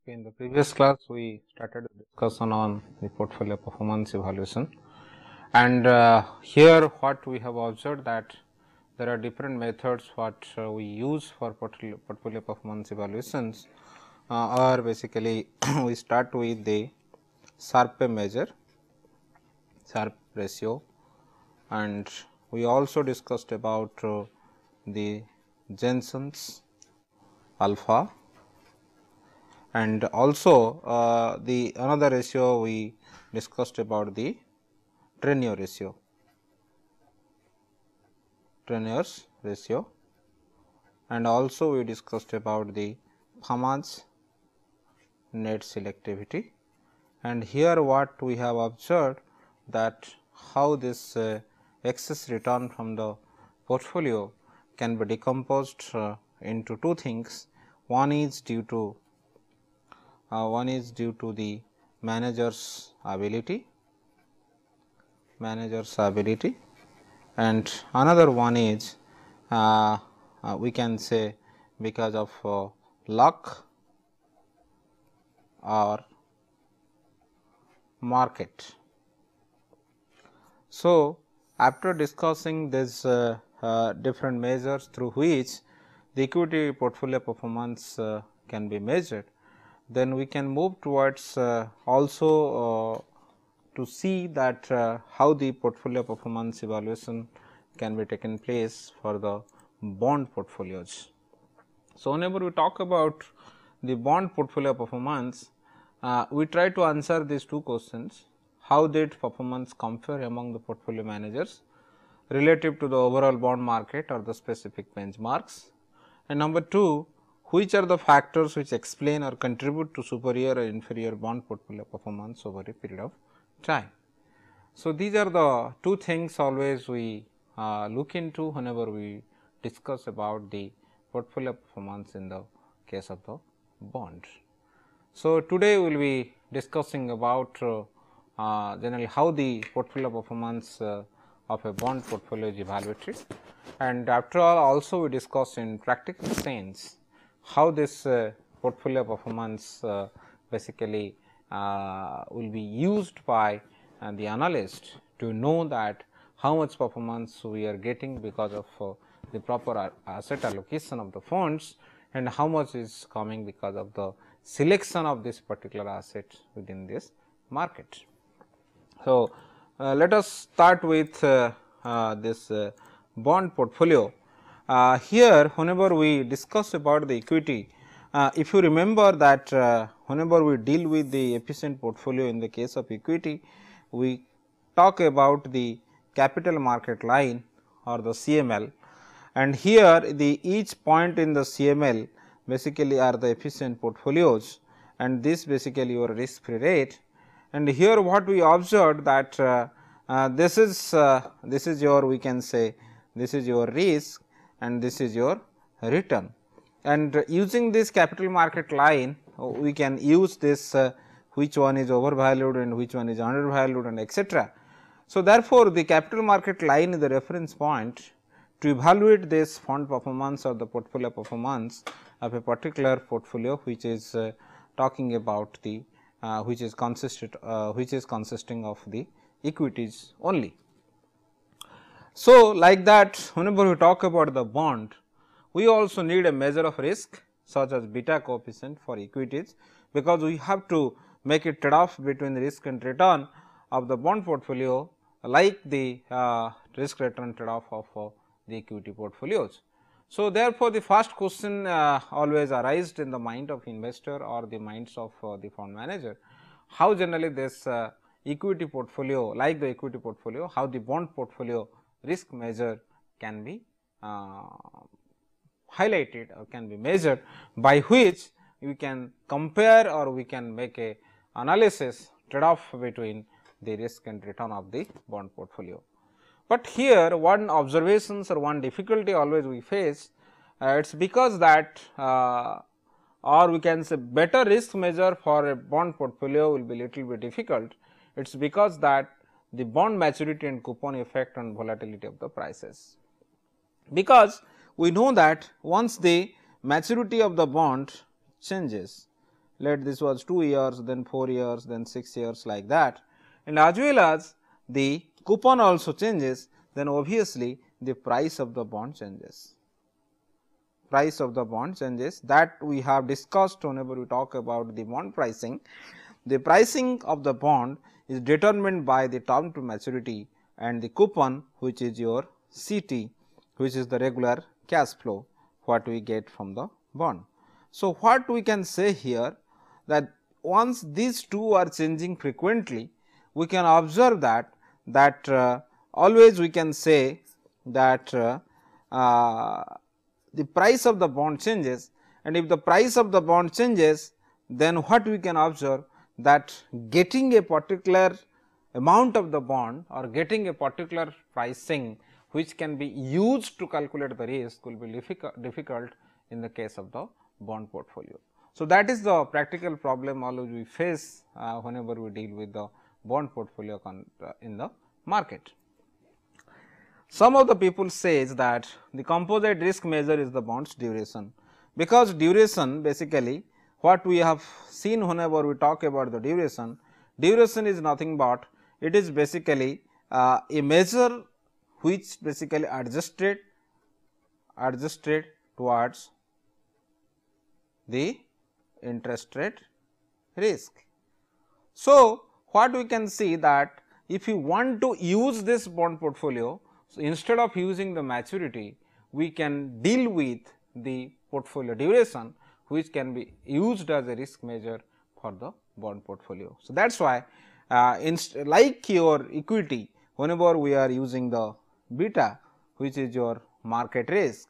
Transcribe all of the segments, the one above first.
In the previous class, we started a discussion on the portfolio performance evaluation, and here what we have observed that there are different methods what we use for portfolio performance evaluations, or basically we start with the Sharpe measure, Sharpe ratio, and we also discussed about the Jensen's alpha. And also the another ratio we discussed about the Treneur ratio, Treneur's ratio, and also we discussed about the Fama's net selectivity. And here what we have observed that how this excess return from the portfolio can be decomposed into two things. One is due to the manager's ability, and another one is we can say because of luck or market. So, after discussing these different measures through which the equity portfolio performance can be measured, then we can move towards also to see that how the portfolio performance evaluation can be taken place for the bond portfolios. So, whenever we talk about the bond portfolio performance, we try to answer these two questions: how did performance compare among the portfolio managers relative to the overall bond market or the specific benchmarks, and number 2, which are the factors which explain or contribute to superior or inferior bond portfolio performance over a period of time. So, these are the two things always we look into whenever we discuss about the portfolio performance in the case of the bond. So, today we will be discussing about generally how the portfolio performance of a bond portfolio is evaluated, and after all also we discuss in practical sense how this portfolio performance basically will be used by the analyst to know that how much performance we are getting because of the proper asset allocation of the funds, and how much is coming because of the selection of this particular asset within this market. So, let us start with this bond portfolio. Here whenever we discuss about the equity, if you remember that whenever we deal with the efficient portfolio in the case of equity, we talk about the capital market line or the CML, and here the each point in the CML basically are the efficient portfolios, and this basically your risk free rate. And here what we observed that this is your, we can say this is your risk and this is your return, and using this capital market line we can use this which one is overvalued and which one is undervalued and etc. So, therefore, the capital market line is the reference point to evaluate this fund performance or the portfolio performance of a particular portfolio which is talking about the which is consisting of the equities only. So, like that whenever we talk about the bond, we also need a measure of risk such as beta coefficient for equities, because we have to make a trade off between risk and return of the bond portfolio, like the risk return trade off of the equity portfolios. So, therefore, the first question always arises in the mind of investor or the minds of the fund manager: how generally this equity portfolio, like the equity portfolio, how the bond portfolio risk measure can be highlighted or can be measured, by which we can compare or we can make a analysis trade off between the risk and return of the bond portfolio. But here one observations or one difficulty always we face, it is because that or we can say better risk measure for a bond portfolio will be little bit difficult. It is because that the bond maturity and coupon effect on volatility of the prices, because we know that once the maturity of the bond changes, let this was 2 years, then 4 years, then 6 years like that, and as well as the coupon also changes, then obviously the price of the bond changes. Price of the bond changes, that we have discussed whenever we talk about the bond pricing. The pricing of the bond is determined by the term to maturity and the coupon, which is your CT, which is the regular cash flow what we get from the bond. So, what we can say here, that once these two are changing frequently, we can observe that always we can say that the price of the bond changes, and if the price of the bond changes, then what we can observe, that getting a particular amount of the bond or getting a particular pricing which can be used to calculate the risk will be difficult in the case of the bond portfolio. So, that is the practical problem always we face whenever we deal with the bond portfolio in the market. Some of the people says that the composite risk measure is the bonds duration, because duration basically what we have seen whenever we talk about the duration, duration is nothing but it is basically a measure which basically adjusted towards the interest rate risk. So, what we can see that if you want to use this bond portfolio, so instead of using the maturity, we can deal with the portfolio duration, which can be used as a risk measure for the bond portfolio. So, that is why like your equity, whenever we are using the beta, which is your market risk,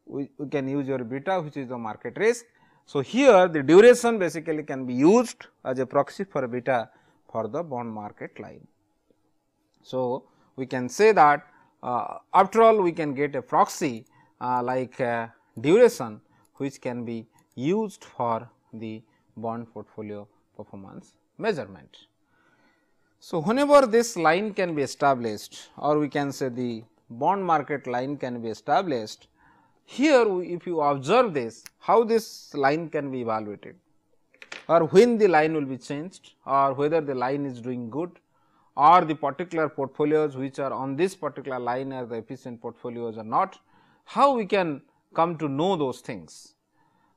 we can use your beta, which is the market risk. So, here the duration basically can be used as a proxy for beta for the bond market line. So, we can say that after all we can get a proxy like duration, which can be used for the bond portfolio performance measurement. So, whenever this line can be established, or we can say the bond market line can be established, here if you observe this, how this line can be evaluated, or when the line will be changed, or whether the line is doing good, or the particular portfolios which are on this particular line are the efficient portfolios or not, how we can come to know those things.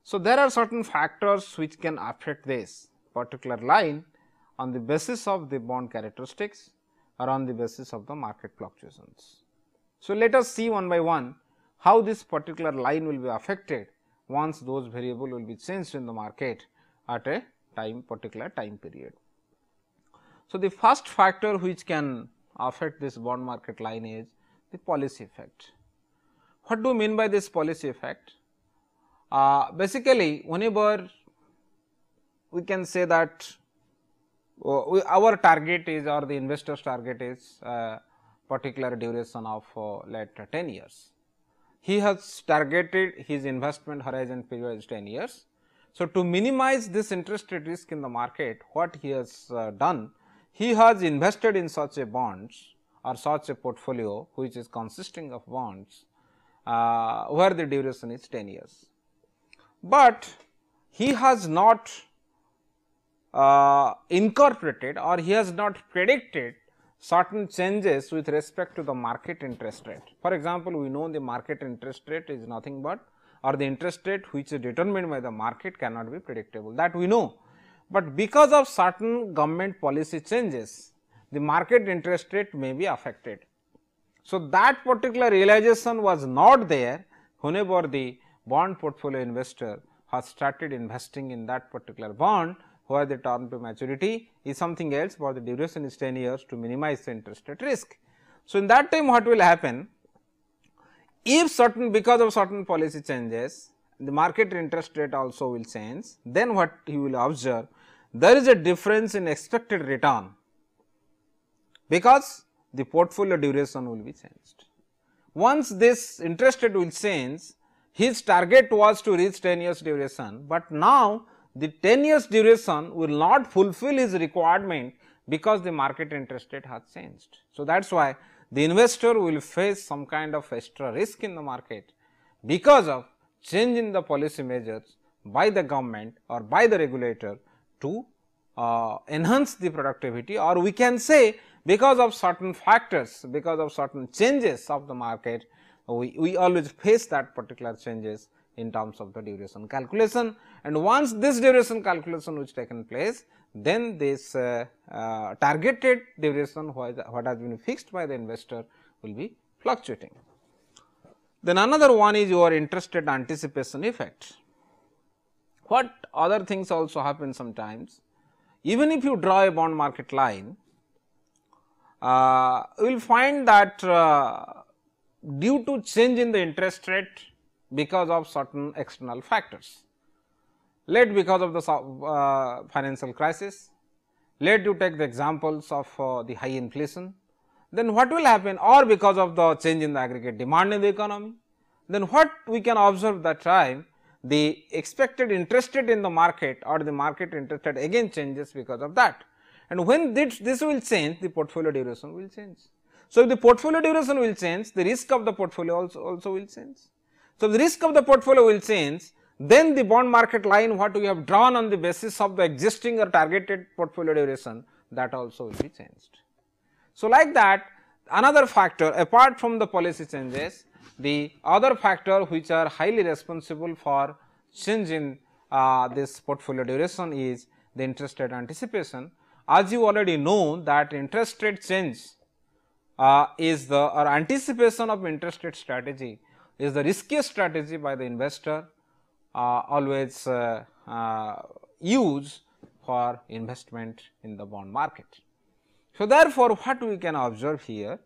So, there are certain factors which can affect this particular line on the basis of the bond characteristics or on the basis of the market fluctuations. So, let us see one by one how this particular line will be affected once those variable will be changed in the market at a particular time period. So, the first factor which can affect this bond market line is the policy effect. What do you mean by this policy effect? Basically, whenever we can say that our target is, or the investor's target is particular duration of let 10 years. He has targeted his investment horizon period is 10 years. So, to minimize this interest rate risk in the market, what he has done, he has invested in such a bonds or such a portfolio which is consisting of bonds where the duration is 10 years. But he has not incorporated, or he has not predicted certain changes with respect to the market interest rate. For example, we know the market interest rate is nothing but, or the interest rate which is determined by the market cannot be predictable, that we know. But because of certain government policy changes, the market interest rate may be affected. So, that particular realization was not there whenever the bond portfolio investor has started investing in that particular bond, where the term to maturity is something else, but the duration is 10 years to minimize the interest rate risk. So, in that time what will happen? If because of certain policy changes, the market interest rate also will change, then what you will observe, there is a difference in expected return, because the portfolio duration will be changed. Once this interest rate will change, his target was to reach 10 years duration, but now the 10 years duration will not fulfill his requirement because the market interest rate has changed. So, that is why the investor will face some kind of extra risk in the market because of change in the policy measures by the government or by the regulator to enhance the productivity, or we can say because of certain factors, because of certain changes of the market, we always face that particular changes in terms of the duration calculation. And once this duration calculation is taken place, then this targeted duration what has been fixed by the investor will be fluctuating. Then another one is your interest rate anticipation effect. What other things also happen sometimes, even if you draw a bond market line, you will find that due to change in the interest rate because of certain external factors, because of the financial crisis, let you take the examples of the high inflation, then what will happen, or because of the change in the aggregate demand in the economy, then what we can observe that time, the expected interest rate in the market or the market interest rate again changes because of that. And when this will change, the portfolio duration will change. So, if the portfolio duration will change, the risk of the portfolio also will change. So, if the risk of the portfolio will change, then the bond market line what we have drawn on the basis of the existing or targeted portfolio duration, that also will be changed. So, like that, another factor apart from the policy changes, the other factor which are highly responsible for change in this portfolio duration is the interest rate anticipation. As you already know that interest rate change is the or anticipation of interest rate strategy is the riskiest strategy by the investor always use for investment in the bond market. So, therefore, what we can observe here,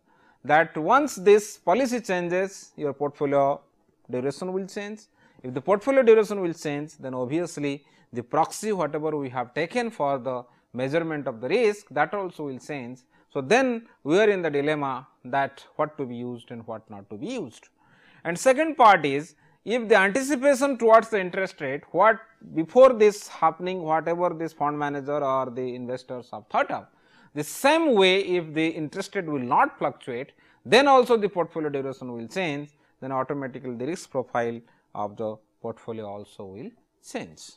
that once this policy changes, your portfolio duration will change. If the portfolio duration will change, then obviously the proxy whatever we have taken for the measurement of the risk, that also will change. So, then we are in the dilemma that what to be used and what not to be used. And second part is, if the anticipation towards the interest rate, what before this happening, whatever this fund manager or the investors have thought of, the same way if the interest rate will not fluctuate, then also the portfolio duration will change, then automatically the risk profile of the portfolio also will change.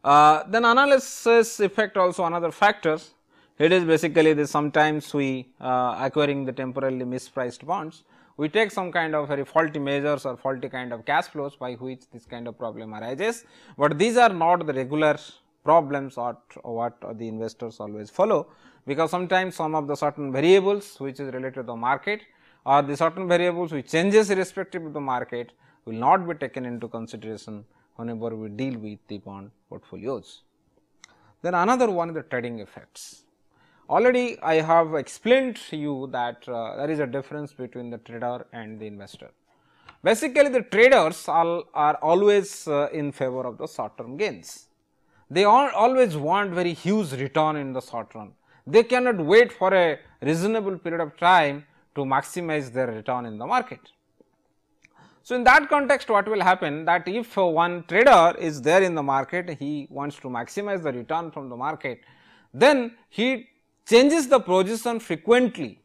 Then analysis effect also another factors. It is basically the sometimes we acquiring the temporarily mispriced bonds, we take some kind of very faulty measures or faulty kind of cash flows by which this kind of problem arises, but these are not the regular problems or what the investors always follow, because sometimes some of the certain variables which is related to the market or the certain variables which changes irrespective of the market will not be taken into consideration whenever we deal with the bond portfolios. Then another one is the trading effects. Already I have explained to you that there is a difference between the trader and the investor. Basically, the traders are always in favor of the short term gains. They always want very huge return in the short run. They cannot wait for a reasonable period of time to maximize their return in the market. So, in that context what will happen, that if one trader is there in the market, he wants to maximize the return from the market, then he changes the position frequently,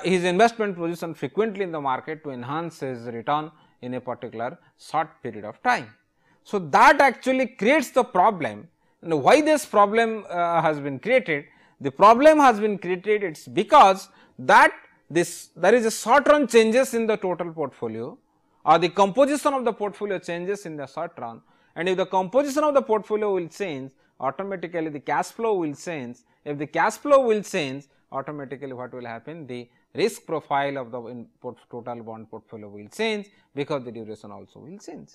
his investment position frequently in the market to enhance his return in a particular short period of time. So, that actually creates the problem. And why this problem has been created? The problem has been created, it is because that there is a short run changes in the total portfolio, or the composition of the portfolio changes in the short run, and if the composition of the portfolio will change, automatically the cash flow will change. If the cash flow will change, automatically what will happen, the risk profile of the total bond portfolio will change, because the duration also will change,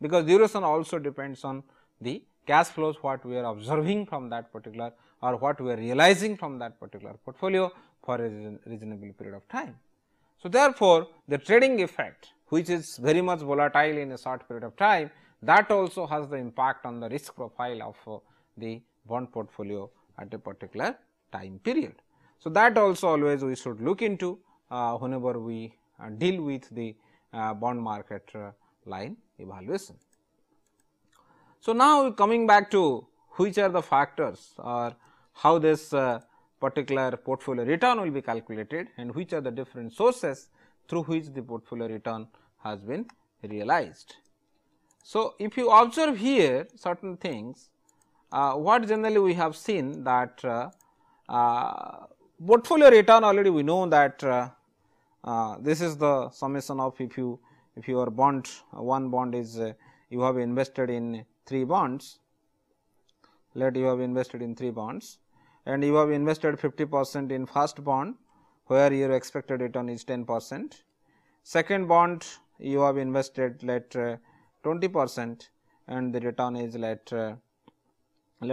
because duration also depends on the cash flows what we are observing from that particular or what we are realizing from that particular portfolio for a reasonable period of time. So, therefore, the trading effect which is very much volatile in a short period of time, that also has the impact on the risk profile of the bond portfolio at a particular time period. So, that also always we should look into whenever we deal with the bond market line evaluation. So, now coming back to which are the factors or how this particular portfolio return will be calculated and which are the different sources through which the portfolio return has been realized. So, if you observe here certain things, what generally we have seen that portfolio return, already we know that this is the summation of if your bond, one bond is you have invested in 3 bonds, let you have invested in 3 bonds and you have invested 50% in first bond where your expected return is 10%. Second bond you have invested let 20% and the return is let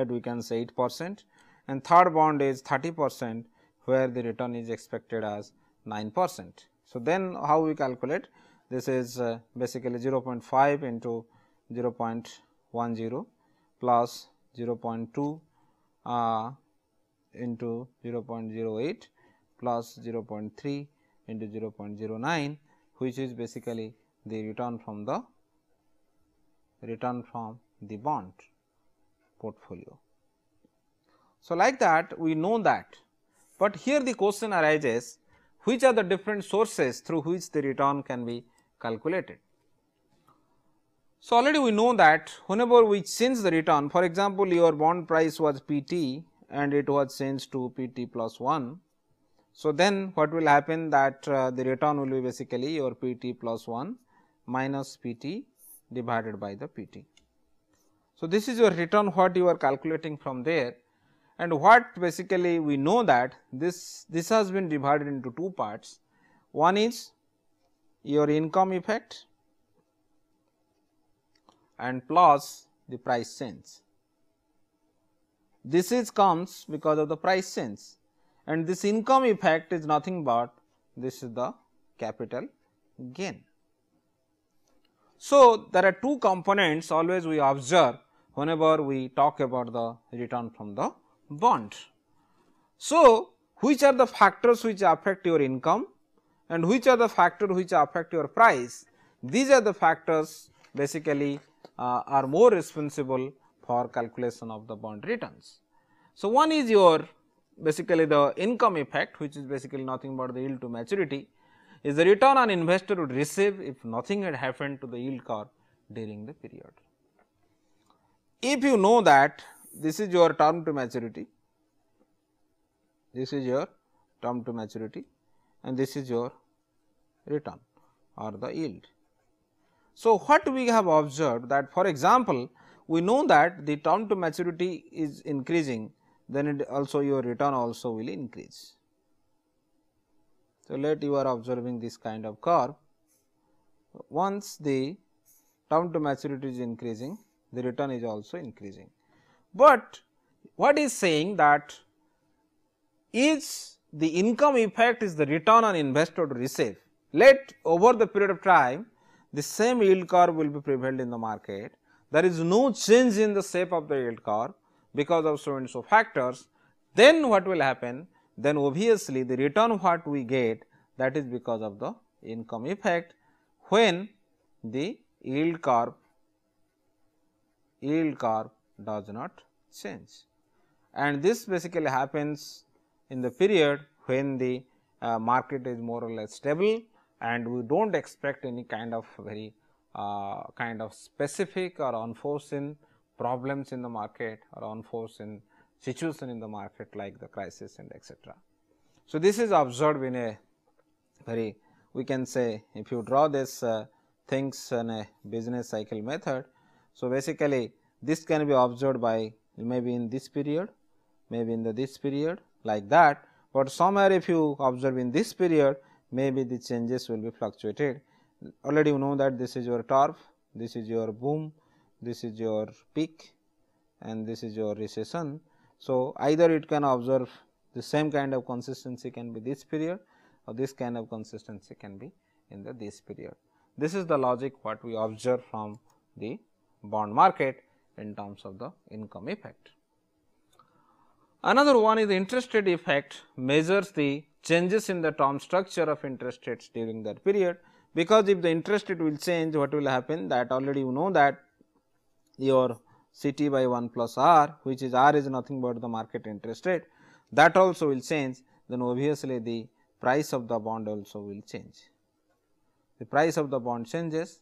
we can say 8%, and third bond is 30% where the return is expected as 9%. So, then how we calculate? This is basically 0.5 into 0.10 plus 0.2 into 0.08 plus 0.3 into 0.09, which is basically the return from the bond portfolio. So, like that we know that, but here the question arises, which are the different sources through which the return can be calculated. So, already we know that whenever we change the return, for example, your bond price was PT and it was changed to PT plus 1. So, then what will happen that the return will be basically your PT plus 1 minus PT divided by the PT. So, this is your return what you are calculating from there, and what basically we know that this has been divided into 2 parts. One is your income effect and plus the price change. This is comes because of the price change, and this income effect is nothing but this is the capital gain. So, there are 2 components always we observe whenever we talk about the return from the bond. So, which are the factors which affect your income and which are the factors which affect your price? These are the factors basically are more responsible for calculation of the bond returns. So, one is your basically the income effect, which is basically nothing but the yield to maturity, is the return on investor would receive if nothing had happened to the yield curve during the period. If you know that this is your term to maturity, this is your term to maturity and this is your return or the yield. So, what we have observed that, for example, we know that the term to maturity is increasing, then it also your return also will increase. So, let you are observing this kind of curve. Once the term to maturity is increasing, the return is also increasing. But what is saying that is the income effect is the return on investor to receive. Let over the period of time the same yield curve will be prevailed in the market. There is no change in the shape of the yield curve because of so and so factors. Then what will happen? Then obviously the return what we get, that is because of the income effect when the yield curve does not change, and this basically happens in the period when the market is more or less stable and we do not expect any kind of very specific or unforeseen problems in the market or unforeseen situation in the market like the crisis and etc. So, this is observed in a very, we can say, if you draw this things in a business cycle method. So, basically this can be observed by maybe in this period, maybe in this period like that, but somewhere if you observe in this period, maybe the changes will be fluctuated. Already you know that this is your turf, this is your boom, this is your peak and this is your recession. So, either it can observe the same kind of consistency can be this period or this kind of consistency can be in this period. This is the logic what we observe from the bond market in terms of the income effect. Another one is the interest rate effect, measures the changes in the term structure of interest rates during that period, because if the interest rate will change, what will happen, that already you know that your CT by 1 plus R, which is R is nothing but the market interest rate, that also will change, then obviously the price of the bond also will change. The price of the bond changes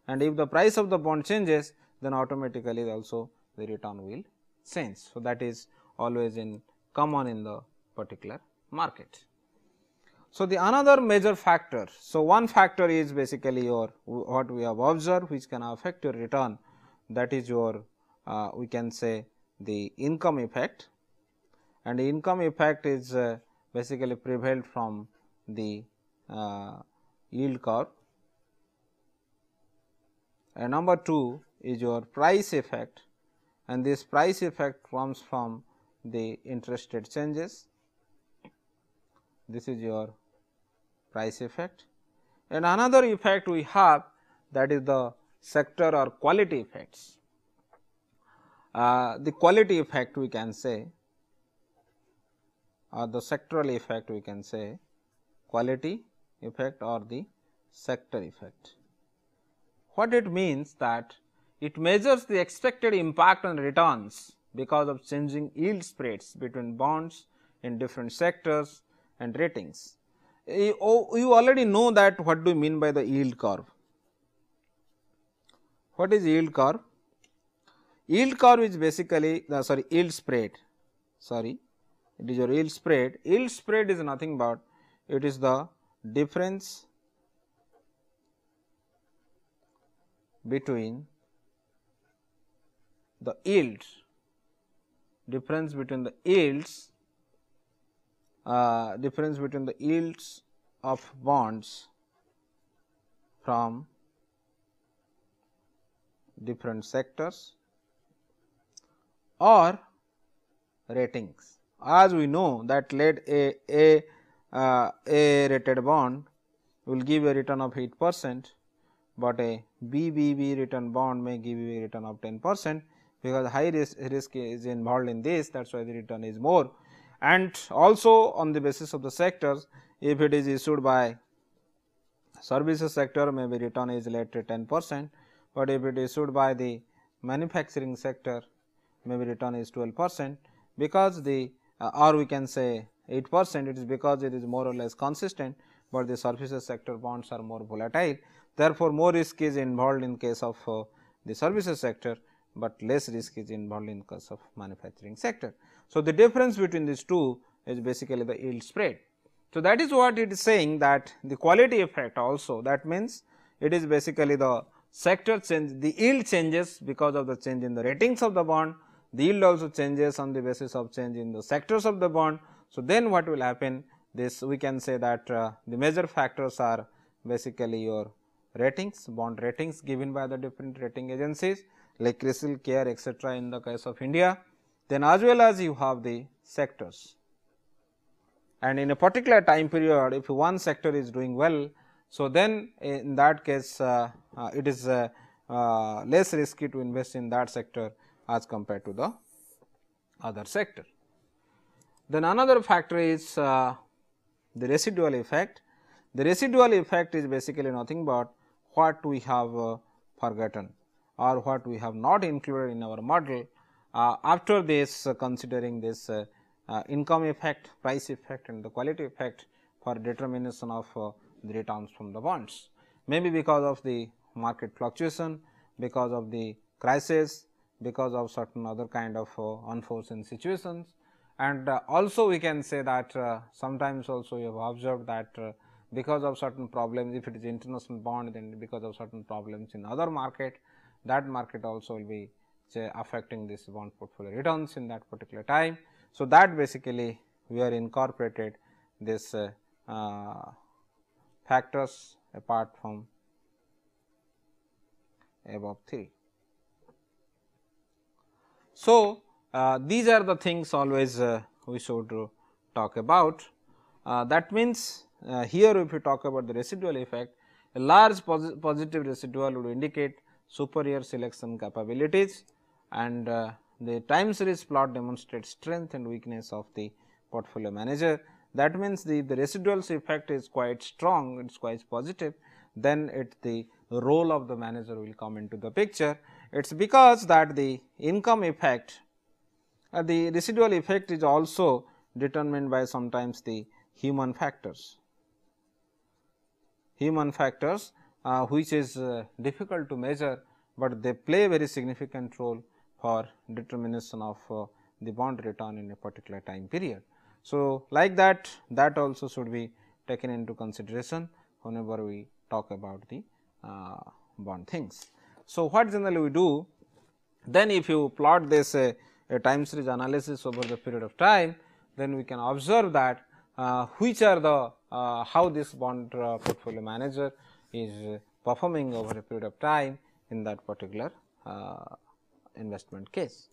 and if the price of the bond changes, then automatically also the return will change. So, that is always in common in the particular market. So, the another major factor. So, one factor is basically your what we have observed which can affect your return, that is your we can say the income effect, and the income effect is basically prevailed from the yield curve, and number 2 is your price effect, and this price effect comes from the interest rate changes. This is your price effect, and another effect we have, that is the sector or quality effects. The quality effect we can say, or the sectoral effect we can say, quality effect or the sector effect. What it means, that it measures the expected impact on returns because of changing yield spreads between bonds in different sectors and ratings. You already know that what do you mean by the yield curve. What is yield curve? Yield curve is basically the yield spread, it is your yield spread. Yield spread is nothing but it is the difference between the yields, difference between the yields of bonds from different sectors or ratings. As we know that let a rated bond will give a return of 8%, but a BBB return bond may give you a return of 10%, because high risk is involved in this, that is why the return is more. And also on the basis of the sectors, if it is issued by services sector, maybe return is let 10%, but if it is issued by the manufacturing sector, maybe return is 12%, because the or we can say 8%, it is because it is more or less consistent, but the services sector bonds are more volatile. Therefore, more risk is involved in case of the services sector, but less risk is involved in case of manufacturing sector. So, the difference between these two is basically the yield spread. So, that is what it is saying, that the quality effect also, that means it is basically the sector change, the yield changes because of the change in the ratings of the bond, the yield also changes on the basis of change in the sectors of the bond. So, then what will happen, this we can say that the major factors are basically your ratings, bond ratings given by the different rating agencies like CRISIL, CARE, etc. in the case of India. Then as well as you have the sectors, and in a particular time period, if one sector is doing well, so then in that case it is less risky to invest in that sector as compared to the other sector. Then another factor is the residual effect. The residual effect is basically nothing but what we have forgotten or what we have not included in our model. After this considering this income effect, price effect and the quality effect for determination of the returns from the bonds, maybe because of the market fluctuation, because of the crisis, because of certain other kind of unforeseen situations. And also we can say that sometimes also you have observed that because of certain problems, if it is international bond, then because of certain problems in other market, that market also will be say affecting this bond portfolio returns in that particular time. So, that basically we are incorporated this factors apart from above 3. So, these are the things always we should talk about. That means, here if we talk about the residual effect, a large positive residual would indicate superior selection capabilities, and the time series plot demonstrates strength and weakness of the portfolio manager. That means, the residual effect is quite strong, it is quite positive, then the role of the manager will come into the picture. It is because that the income effect, the residual effect is also determined by sometimes the human factors. which is difficult to measure, but they play a very significant role for determination of the bond return in a particular time period. So, like that also should be taken into consideration whenever we talk about the bond things. So, what generally we do, then if you plot this a time series analysis over the period of time, then we can observe that which are the how this bond portfolio manager is performing over a period of time in that particular investment case.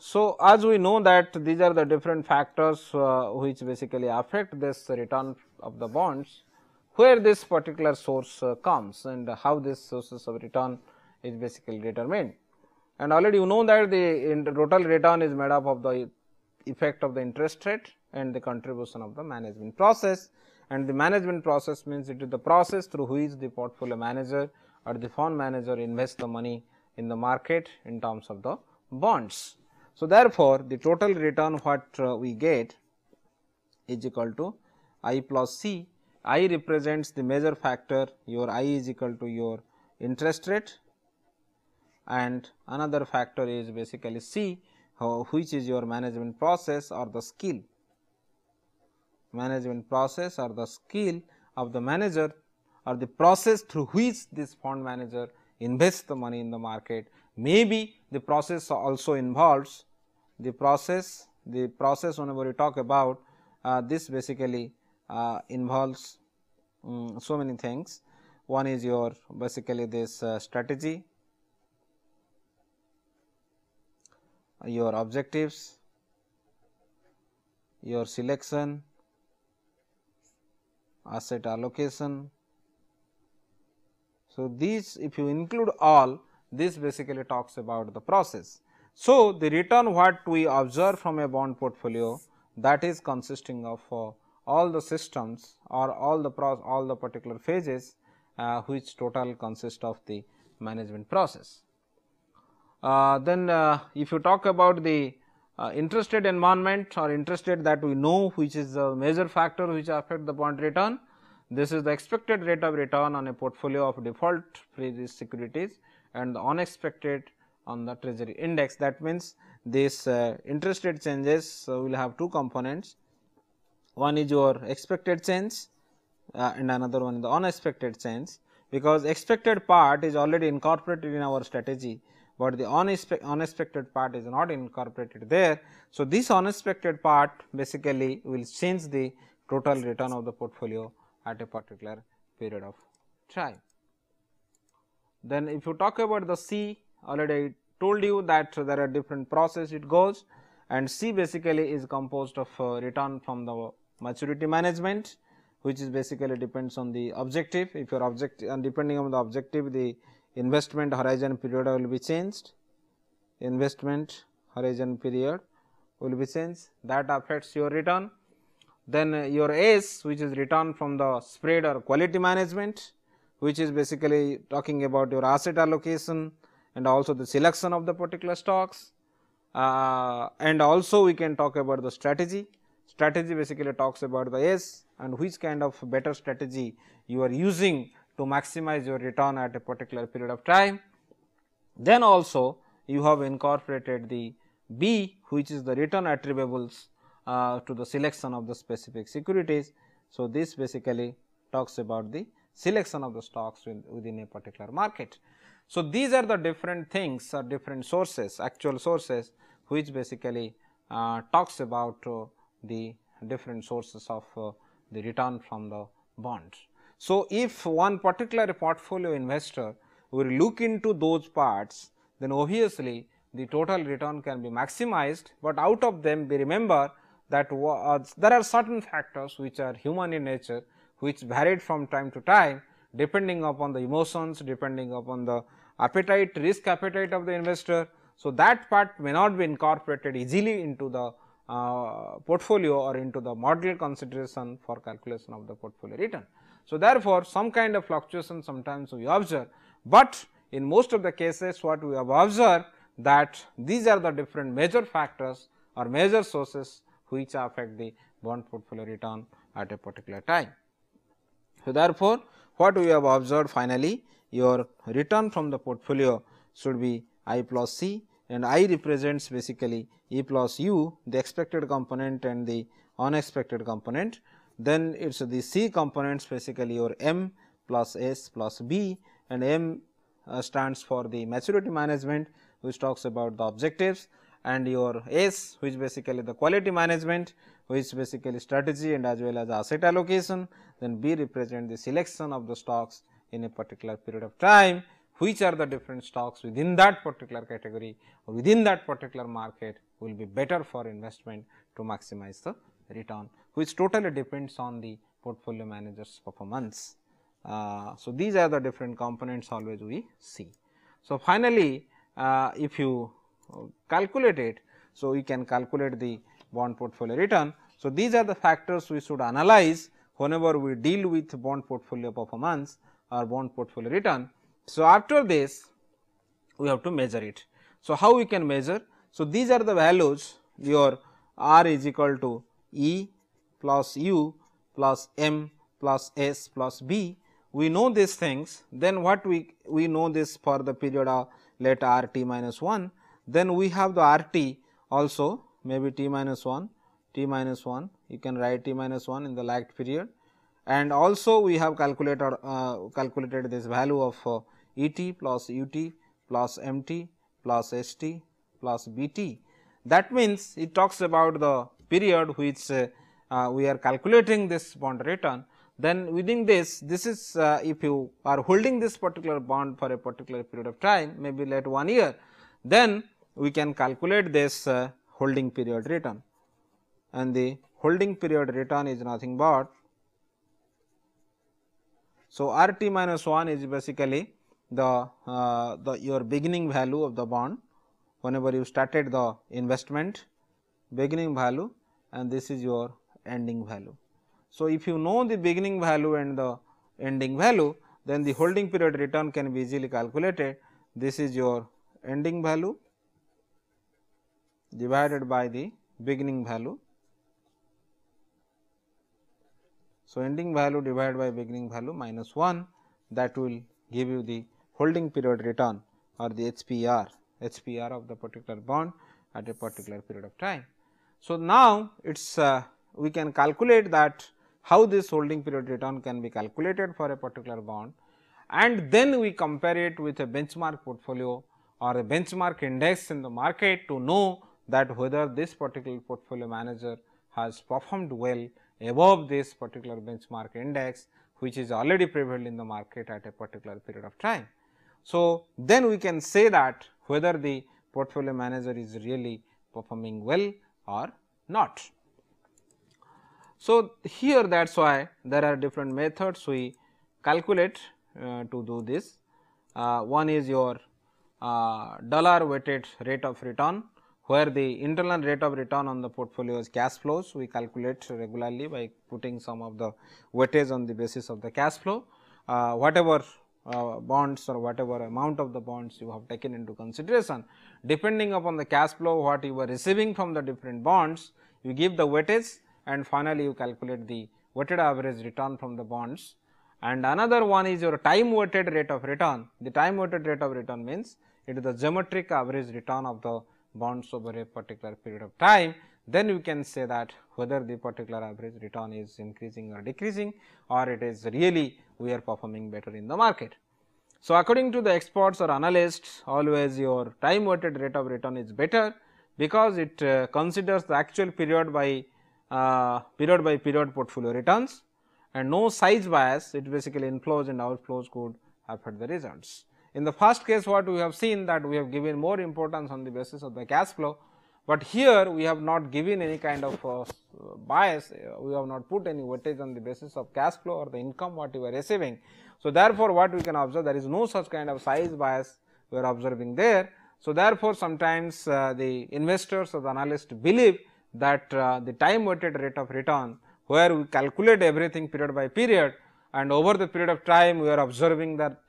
So, as we know that these are the different factors which basically affect this return of the bonds, where this particular source comes and how this sources of return is basically determined. And already you know that the total return is made up of the effect of the interest rate and the contribution of the management process, and the management process means it is the process through which the portfolio manager or the fund manager invests the money in the market in terms of the bonds. So, therefore, the total return what we get is equal to I plus C. I represents the major factor, your I is equal to your interest rate, and another factor is basically C, which is your management process or the skill. Management process or the skill of the manager or the process through which this fund manager invests the money in the market. Maybe the process also involves the process whenever we talk about this basically involves so many things. One is your basically this strategy, your objectives, your selection, asset allocation. So, these if you include all, this basically talks about the process. So, the return what we observe from a bond portfolio, that is consisting of all the systems or all the particular phases which total consist of the management process. Then if you talk about the interest rate environment or interest rate that we know, which is the major factor which affect the bond return. This is the expected rate of return on a portfolio of default free securities and the unexpected on the treasury index. That means, this interest rate changes will have two components. One is your expected change and another one is the unexpected change, because expected part is already incorporated in our strategy, but the unexpected part is not incorporated there. So, this unexpected part basically will change the total return of the portfolio at a particular period of time. Then if you talk about the C, already I told you that there are different process it goes, and C basically is composed of return from the maturity management, which is basically depends on the objective. If your objective and depending on the objective, the investment horizon period will be changed, investment horizon period will be changed, that affects your return. Then your S, which is return from the spread or quality management, which is basically talking about your asset allocation and also the selection of the particular stocks, and also we can talk about the strategy. Strategy basically talks about the S and which kind of better strategy you are using to maximize your return at a particular period of time. Then also you have incorporated the B, which is the return attributables to the selection of the specific securities. So, this basically talks about the selection of the stocks within a particular market. So, these are the different things or different sources, actual sources, which basically talks about the different sources of the return from the bonds. So, if one particular portfolio investor will look into those parts, then obviously the total return can be maximized, but out of them we remember that there are certain factors which are human in nature, which varied from time to time depending upon the emotions, depending upon the appetite, risk appetite of the investor. So, that part may not be incorporated easily into the portfolio or into the model consideration for calculation of the portfolio return. So, therefore, some kind of fluctuation sometimes we observe, but in most of the cases what we have observed that these are the different major factors or major sources which affect the bond portfolio return at a particular time. So, therefore, what we have observed finally, your return from the portfolio should be I plus C, and I represents basically E plus U, the expected component and the unexpected component. Then it is the C components basically your M plus S plus B, and M stands for the maturity management, which talks about the objectives, and your S, which basically the quality management, which basically strategy and as well as asset allocation. Then B represent the selection of the stocks in a particular period of time, which are the different stocks within that particular category or within that particular market will be better for investment to maximize the return, which totally depends on the portfolio manager's performance. So, these are the different components always we see. So, finally, if you calculate it, so you can calculate the bond portfolio return. So, these are the factors we should analyze whenever we deal with bond portfolio performance or bond portfolio return. So, after this we have to measure it. So, how we can measure? So, these are the values, your R is equal to E plus U plus M plus S plus B. We know these things, then what we know this for the period of let R t minus 1, then we have the R t also maybe t minus 1, t minus 1, you can write t minus 1 in the lagged period, and also we have calculated this value of E t plus U t plus M t plus S t plus B t. That means, it talks about the period which we are calculating this bond return. Then within this is if you are holding this particular bond for a particular period of time, maybe let 1 year, then we can calculate this holding period return, and the holding period return is nothing but, so R t minus 1 is basically the your beginning value of the bond whenever you started the investment, beginning value, and this is your ending value. So, if you know the beginning value and the ending value, then the holding period return can be easily calculated. This is your ending value divided by the beginning value. So, ending value divided by beginning value minus 1, that will give you the holding period return or the HPR of the particular bond at a particular period of time. So, now it is we can calculate that how this holding period return can be calculated for a particular bond, and then we compare it with a benchmark portfolio or a benchmark index in the market to know that whether this particular portfolio manager has performed well above this particular benchmark index, which is already prevalent in the market at a particular period of time. So, then we can say that whether the portfolio manager is really performing well or not. So, here that is why there are different methods we calculate to do this. One is your dollar weighted rate of return, where the internal rate of return on the portfolio is cash flows. We calculate regularly by putting some of the weightage on the basis of the cash flow. Whatever bonds or whatever amount of the bonds you have taken into consideration, depending upon the cash flow what you were receiving from the different bonds, you give the weightage, and finally, you calculate the weighted average return from the bonds. And another one is your time weighted rate of return. The time weighted rate of return means it is the geometric average return of the bonds over a particular period of time. Then you can say that whether the particular average return is increasing or decreasing, or it is really we are performing better in the market. So, according to the experts or analysts, always your time weighted rate of return is better, because it considers the actual period by period portfolio returns, and no size bias, it basically inflows and outflows could affect the results. In the first case, what we have seen that we have given more importance on the basis of the cash flow, but here we have not given any kind of bias, we have not put any weightage on the basis of cash flow or the income what you are receiving. So, therefore, what we can observe, there is no such kind of size bias we are observing there. So, therefore, sometimes the investors or the analysts believe that the time weighted rate of return, where we calculate everything period by period, and over the period of time we are observing that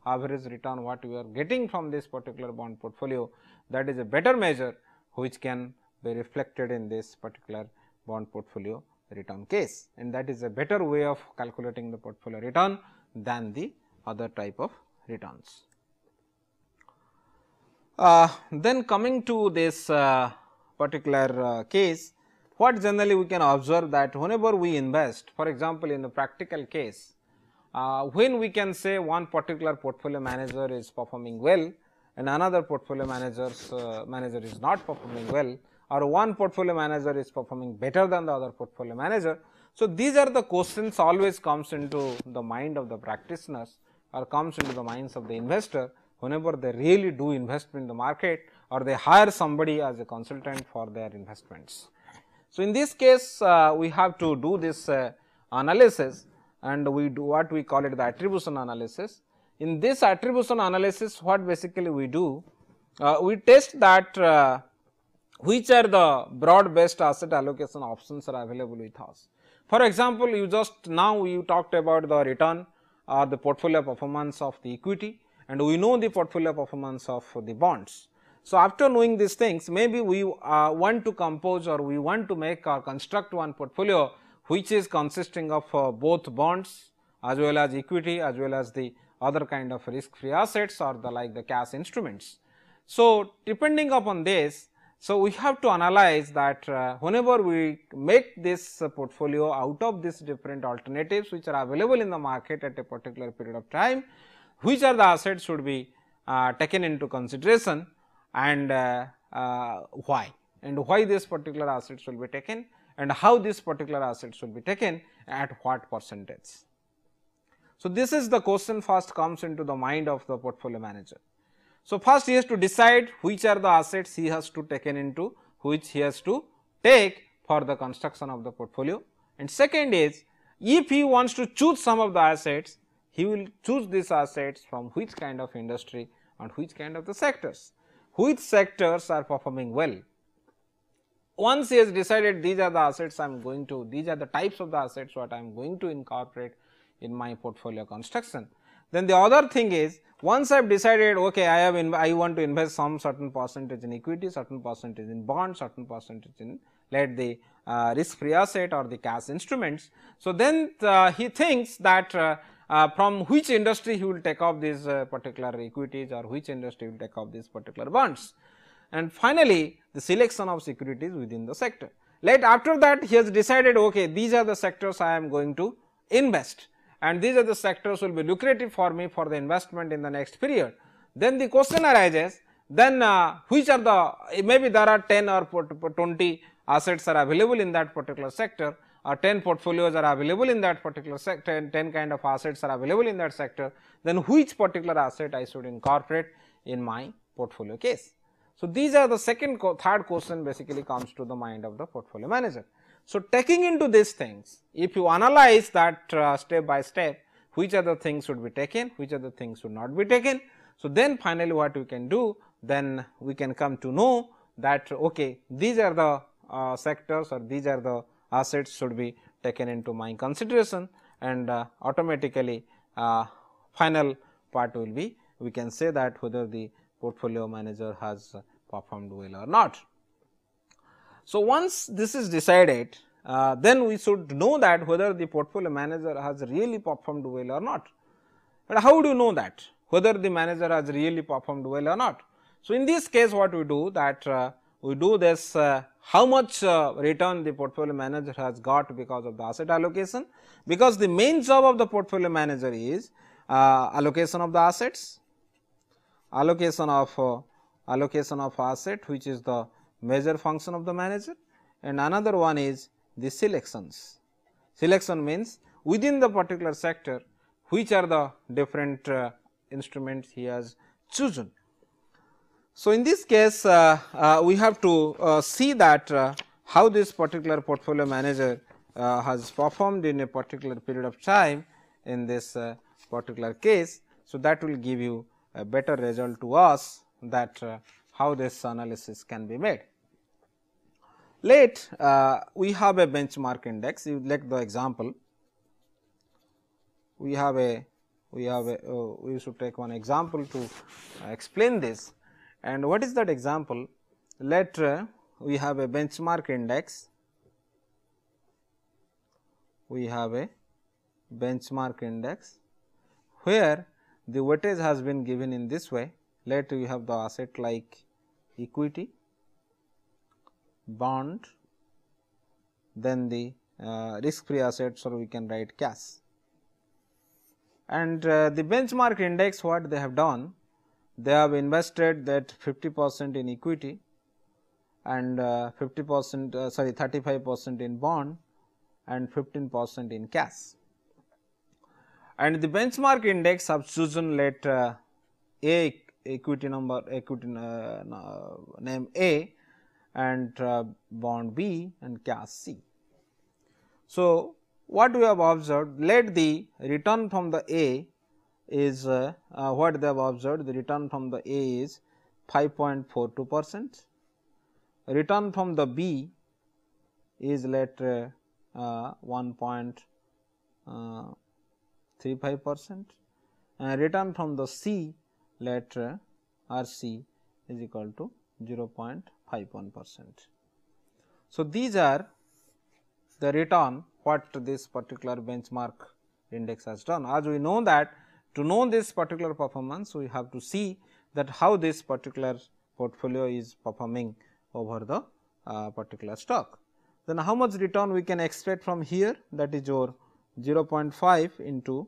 average return what we are getting from this particular bond portfolio, that is a better measure which can be reflected in this particular bond portfolio return case, and that is a better way of calculating the portfolio return than the other type of returns. Then coming to this particular case, what generally we can observe that whenever we invest, for example, in the practical case, when we can say one particular portfolio manager is performing well and another portfolio manager is not performing well, or one portfolio manager is performing better than the other portfolio manager. So, these are the questions always comes into the mind of the practitioners or comes into the minds of the investor whenever they really do investment in the market or they hire somebody as a consultant for their investments. So, in this case we have to do this analysis, and we do what we call it the attribution analysis. In this attribution analysis, what basically we do, we test that which are the broad based asset allocation options are available with us. For example, you talked about the return or the portfolio performance of the equity, and we know the portfolio performance of the bonds. So, after knowing these things, maybe we want to compose or we want to make or construct one portfolio which is consisting of both bonds as well as equity as well as the other kind of risk free assets or the cash instruments. So, depending upon this, so we have to analyze that whenever we make this portfolio out of these different alternatives which are available in the market at a particular period of time, which are the assets should be taken into consideration, and why this particular assets will be taken, and how this particular assets will be taken at what percentage. So, this is the question first comes into the mind of the portfolio manager. So, first he has to decide which are the assets he has to taken into, which he has to take for the construction of the portfolio, and second is if he wants to choose some of the assets, he will choose these assets from which kind of industry and which kind of the sectors, which sectors are performing well. Once he has decided these are the assets I am going to, these are the types of the assets what I am going to incorporate in my portfolio construction, then the other thing is, once I have decided okay, I want to invest some certain percentage in equity, certain percentage in bonds, certain percentage in let the risk free asset or the cash instruments. So, then he thinks that from which industry he will take off these particular equities or which industry will take off these particular bonds, and finally, the selection of securities within the sector. After that he has decided okay, these are the sectors I am going to invest, and these are the sectors will be lucrative for me for the investment in the next period. Then the question arises, then which are the, maybe there are 10 or 20 assets are available in that particular sector, or 10 portfolios are available in that particular sector, 10 kind of assets are available in that sector, then which particular asset I should incorporate in my portfolio case. So, these are the third question basically comes to the mind of the portfolio manager. So, taking into these things, if you analyze that step by step, which are the things should be taken, which are the things should not be taken. So, then finally, what we can do, then we can come to know that okay, these are the sectors or these are the assets should be taken into my consideration, and automatically final part will be, we can say that whether the portfolio manager has performed well or not. So, once this is decided, then we should know that whether the portfolio manager has really performed well or not. But how do you know that whether the manager has really performed well or not? So, in this case what we do that we do this how much return the portfolio manager has got because of the asset allocation, because the main job of the portfolio manager is allocation of the assets, allocation of asset which is the major function of the manager, and another one is the selections. Selection means within the particular sector which are the different instruments he has chosen. So, in this case we have to see that how this particular portfolio manager has performed in a particular period of time in this particular case. So, that will give you a better result to us that how this analysis can be made. We have a benchmark index. You like the example. We should take one example to explain this. And what is that example? We have a benchmark index we have a benchmark index, where the weightage has been given in this way. Let we have the asset like equity, bond, then the risk free assets, or we can write cash. And the benchmark index, what they have done, they have invested that 50% in equity and 50% sorry 35% in bond and 15% in cash. And the benchmark index have chosen, let A equity number, equity name A, and bond B and cash C. So, what we have observed, let the return from the A is what they have observed, the return from the A is 5.42%, return from the B is let 1.35%, and return from the C, let RC is equal to 0.51%. So, these are the return what this particular benchmark index has done. As we know that to know this particular performance, we have to see that how this particular portfolio is performing over the particular stock. Then how much return we can expect from here, that is your 0.5 into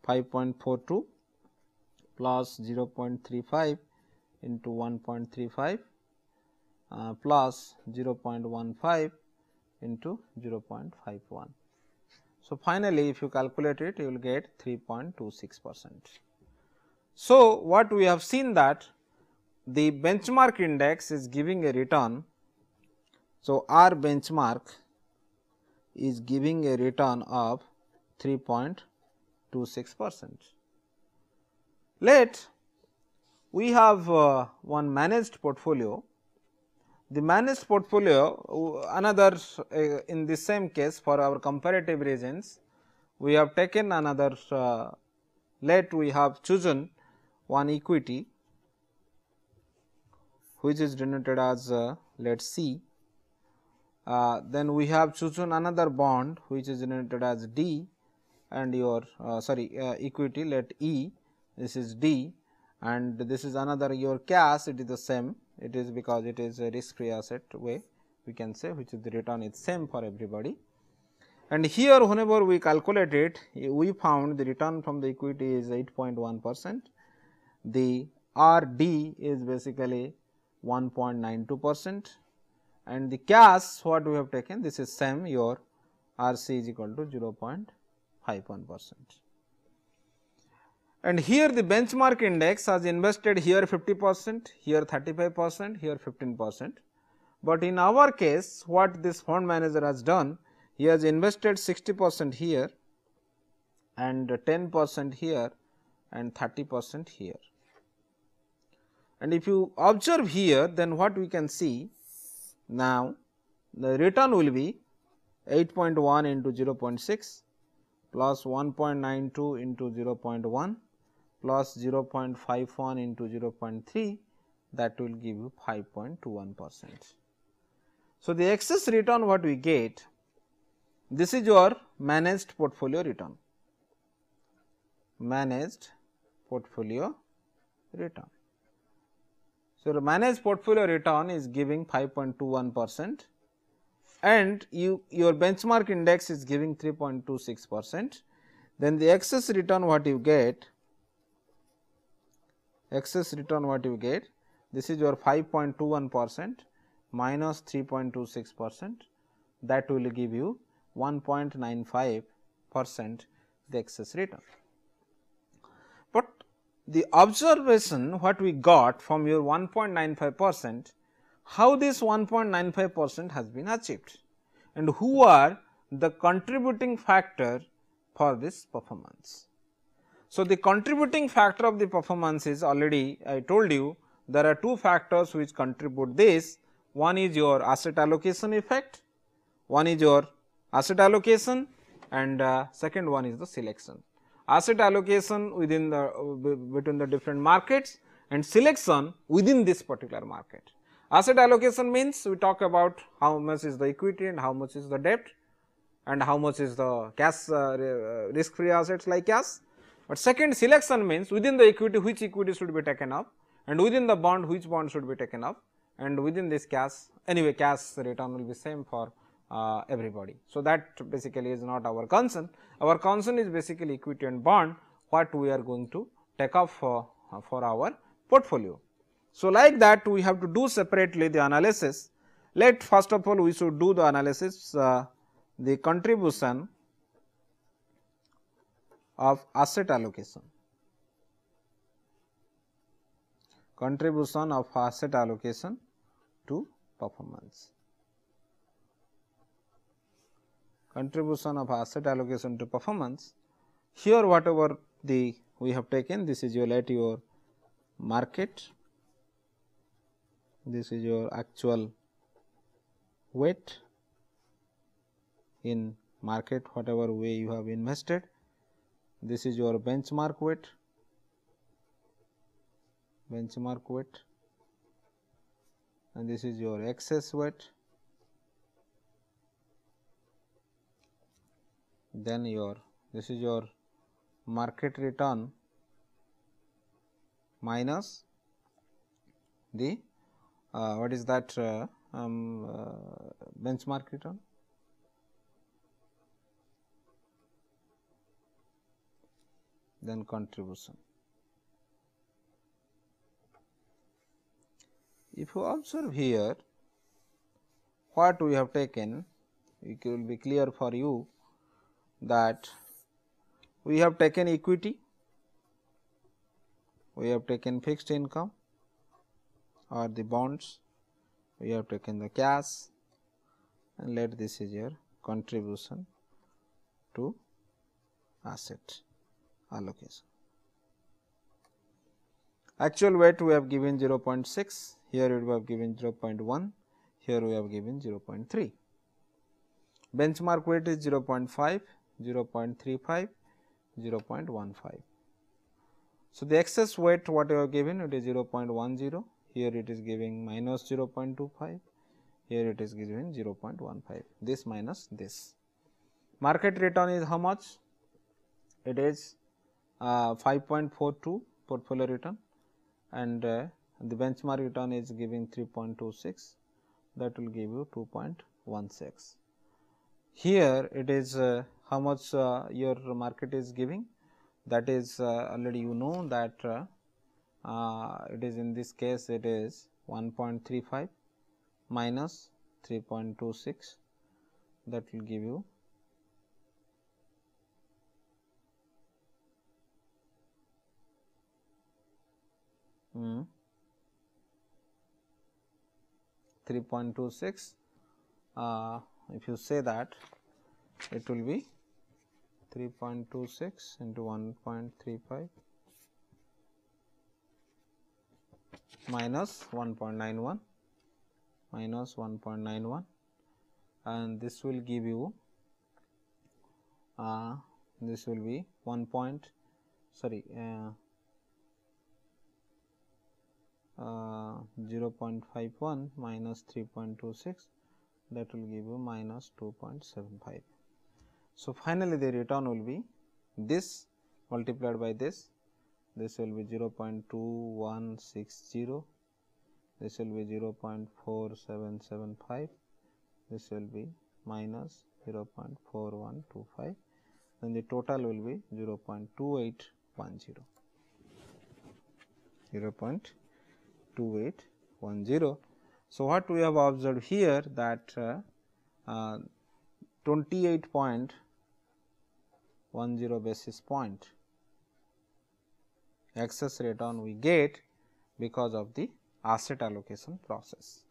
5.42 plus 0.35 into 1.35 plus 0.15 into 0.51. So, finally, if you calculate it, you will get 3.26%. So, what we have seen that the benchmark index is giving a return. So, our benchmark is giving a return of 3.26%. Let we have one managed portfolio. The managed portfolio, another in the same case for our comparative reasons, we have taken another, let we have chosen one equity which is denoted as let C, then we have chosen another bond which is denoted as D, and your equity, let E, this is D, and this is another your cash, it is the same. It is because it is a risk free asset way we can say, which is the return is same for everybody. And here whenever we calculate it, we found the return from the equity is 8.1%, the RD is basically 1.92%, and the cash what we have taken, this is same, your RC is equal to 0.51%. And here the benchmark index has invested here 50%, here 35%, here 15%. But in our case, what this fund manager has done, he has invested 60% here and 10% here and 30% here. And if you observe here, then what we can see, now the return will be 8.1 into 0.6 plus 1.92 into 0.1 plus 0.51 into 0.3, that will give you 5.21%. So, the excess return what we get, this is your managed portfolio return, managed portfolio return. So, the managed portfolio return is giving 5.21% and your benchmark index is giving 3.26%. Then the excess return what you get, this is your 5.21% minus 3.26%, that will give you 1.95% the excess return. But the observation what we got from your 1.95%, how this 1.95% has been achieved and who are the contributing factor for this performance. So, the contributing factor of the performance is already I told you there are two factors which contribute this. One is your asset allocation effect, one is your asset allocation, and second one is the selection. Asset allocation within the between the different markets and selection within this particular market. Asset allocation means we talk about how much is the equity and how much is the debt, and how much is the cash risk free assets like cash. But second, selection means within the equity which equity should be taken up, and within the bond which bond should be taken up, and within this cash, anyway cash return will be same for everybody. So, that basically is not our concern. Our concern is basically equity and bond what we are going to take up for our portfolio. So, like that we have to do separately the analysis. Let first of all we should do the analysis the contribution of asset allocation. Contribution of asset allocation to performance. Contribution of asset allocation to performance. Here whatever the we have taken, this is your let your market, this is your actual weight in market whatever way you have invested, this is your benchmark weight, and this is your excess weight, then your this is your market return minus the what is that benchmark return, then contribution. If you observe here what we have taken, it will be clear for you that we have taken equity, we have taken fixed income or the bonds, we have taken the cash, and let this is your contribution to asset allocation. Actual weight we have given 0.6, here we have given 0.1, here we have given 0.3. Benchmark weight is 0.5, 0.35, 0.15. So, the excess weight what you have given, it is 0.10, here it is giving minus 0.25, here it is giving 0.15, this minus this. Market return is how much? It is 5.42 portfolio return, and the benchmark return is giving 3.26, that will give you 2.16. Here it is how much your market is giving, that is already you know that it is in this case it is 1.35 minus 3.26, that will give you 3.26. If you say that, it will be 3.26 into 1.35 minus 1.91 minus 1.91, and this will give you this will be 0.51 minus 3.26, that will give you minus 2.75. So, finally, the return will be this multiplied by this will be 0.2160, this will be 0.4775, this will be minus 0.4125, then the total will be 0.2810. 0.2810. So, what we have observed here that 28.10 basis point excess return we get because of the asset allocation process.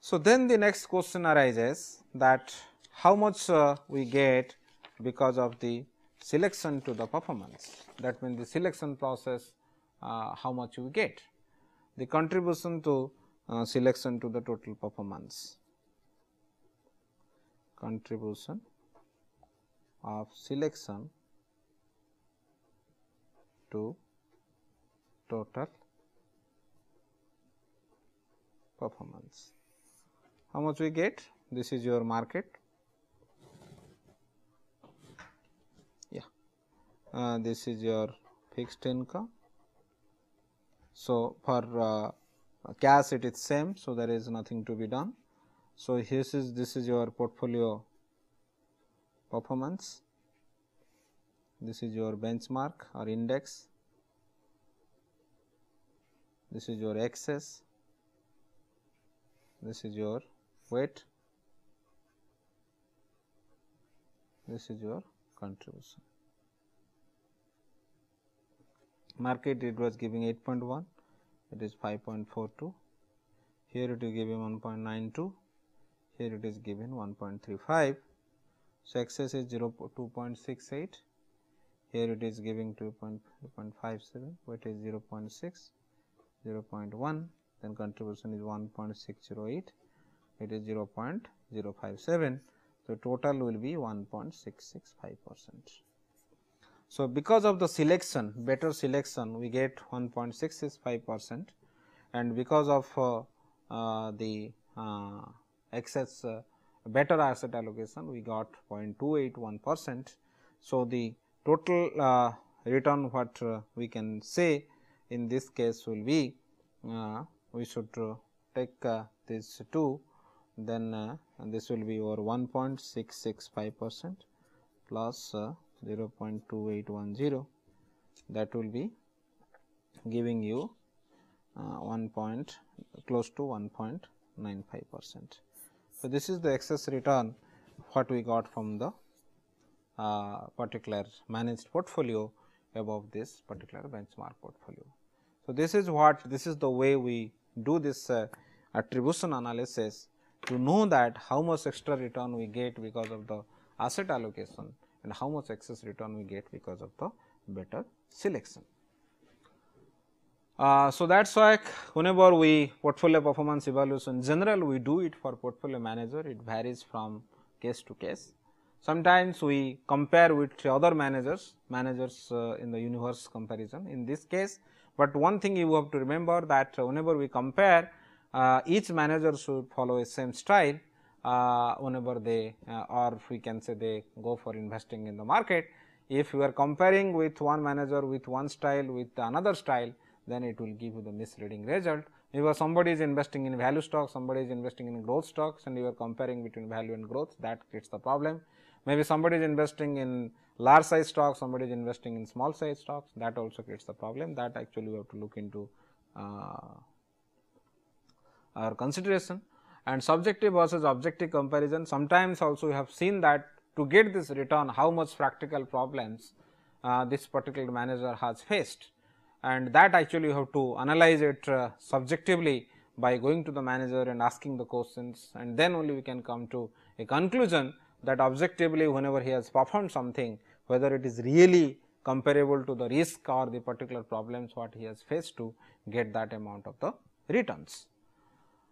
So, then the next question arises that how much we get because of the selection to the performance, that means the selection process how much we get, the contribution to selection to the total performance, contribution of selection to total performance. How much we get? This is your market, this is your fixed income. So, for cash it is same. So, there is nothing to be done. So, this is your portfolio performance, this is your benchmark or index, this is your excess, this is your weight, this is your contribution. Market it was giving 8.1, it is 5.42, here it is giving 1.92, here it is given 1.35. So, excess is 2.68, here it is giving 2.57, weight is 0.6, 0.1, then contribution is 1.608, it is 0.057. So, total will be 1.665%. So, because of the selection, better selection, we get 1.665%, and because of the excess better asset allocation, we got 0.281%. So, the total return what we can say in this case will be, we should take these two, then this will be over 1.665% plus 0.2810, that will be giving you close to 1.95%. So, this is the excess return what we got from the particular managed portfolio above this particular benchmark portfolio. So, this is the way we do this attribution analysis to know that how much extra return we get because of the asset allocation and how much excess return we get because of the better selection. So, that is why whenever we portfolio performance evaluation, general we do it for portfolio manager, it varies from case to case. Sometimes we compare with other managers in the universe comparison in this case, but one thing you have to remember that whenever we compare, each manager should follow a same style whenever they or we can say they go for investing in the market. If you are comparing with one manager with one style with another style, then it will give you the misleading result. If somebody is investing in value stocks, somebody is investing in growth stocks, and you are comparing between value and growth, that creates the problem. Maybe somebody is investing in large size stocks, somebody is investing in small size stocks, that also creates the problem. That actually we have to look into our consideration. And subjective versus objective comparison, sometimes also we have seen that to get this return, how much practical problems this particular manager has faced, and that actually you have to analyze it subjectively by going to the manager and asking the questions, and then only we can come to a conclusion that objectively whenever he has performed something, whether it is really comparable to the risk or the particular problems what he has faced to get that amount of the returns.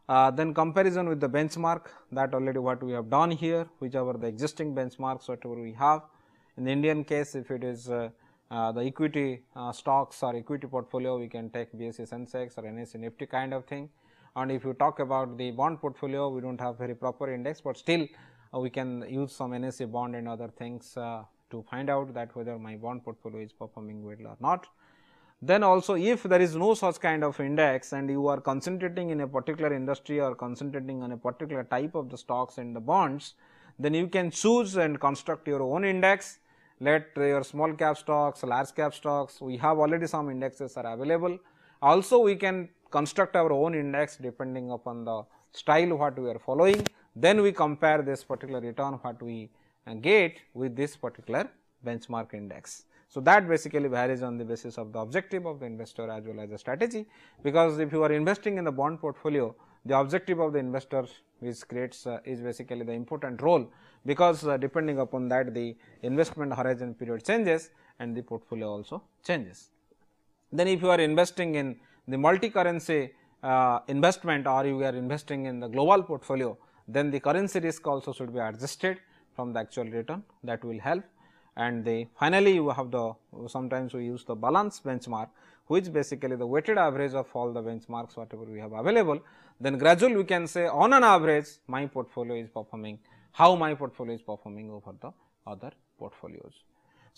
Then comparison with the benchmark, that already what we have done here, whichever the existing benchmarks whatever we have. In the Indian case, if it is the equity stocks or equity portfolio, we can take BSE Sensex or NSE Nifty kind of thing. And if you talk about the bond portfolio, we do not have very proper index, but still we can use some NSE bond and other things to find out that whether my bond portfolio is performing well or not. Then also if there is no such kind of index and you are concentrating in a particular industry or concentrating on a particular type of the stocks and the bonds, then you can choose and construct your own index. Let your small cap stocks, large cap stocks, we have already some indexes are available. Also we can construct our own index depending upon the style what we are following. Then we compare this particular return what we get with this particular benchmark index. So, that basically varies on the basis of the objective of the investor as well as the strategy, because if you are investing in the bond portfolio, the objective of the investor is basically the important role, because depending upon that the investment horizon period changes and the portfolio also changes. Then if you are investing in the multi-currency investment or you are investing in the global portfolio, then the currency risk also should be adjusted from the actual return, that will help. And finally, you have sometimes we use the balance benchmark, which basically the weighted average of all the benchmarks whatever we have available. Then gradually we can say on an average my portfolio is performing, how my portfolio is performing over the other portfolios.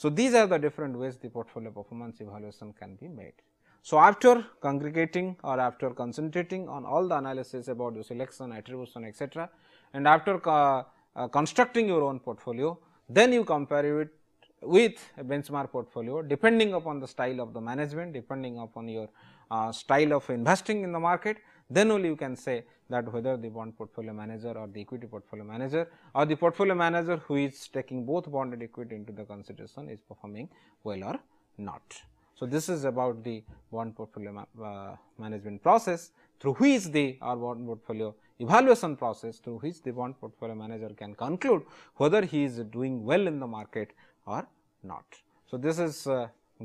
So, these are the different ways the portfolio performance evaluation can be made. So, after congregating or after concentrating on all the analysis about the selection, attribution, etc., and after constructing your own portfolio, then you compare it with a benchmark portfolio depending upon the style of the management, depending upon your style of investing in the market, then only you can say that whether the bond portfolio manager or the equity portfolio manager or the portfolio manager who is taking both bond and equity into the consideration is performing well or not. So, this is about the bond portfolio management process through which the bond portfolio evaluation process through which the bond portfolio manager can conclude whether he is doing well in the market or not. So, this is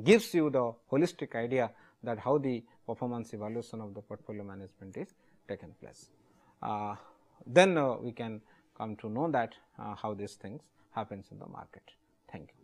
gives you the holistic idea that how the performance evaluation of the portfolio management is taken place. Then we can come to know that how these things happens in the market. Thank you.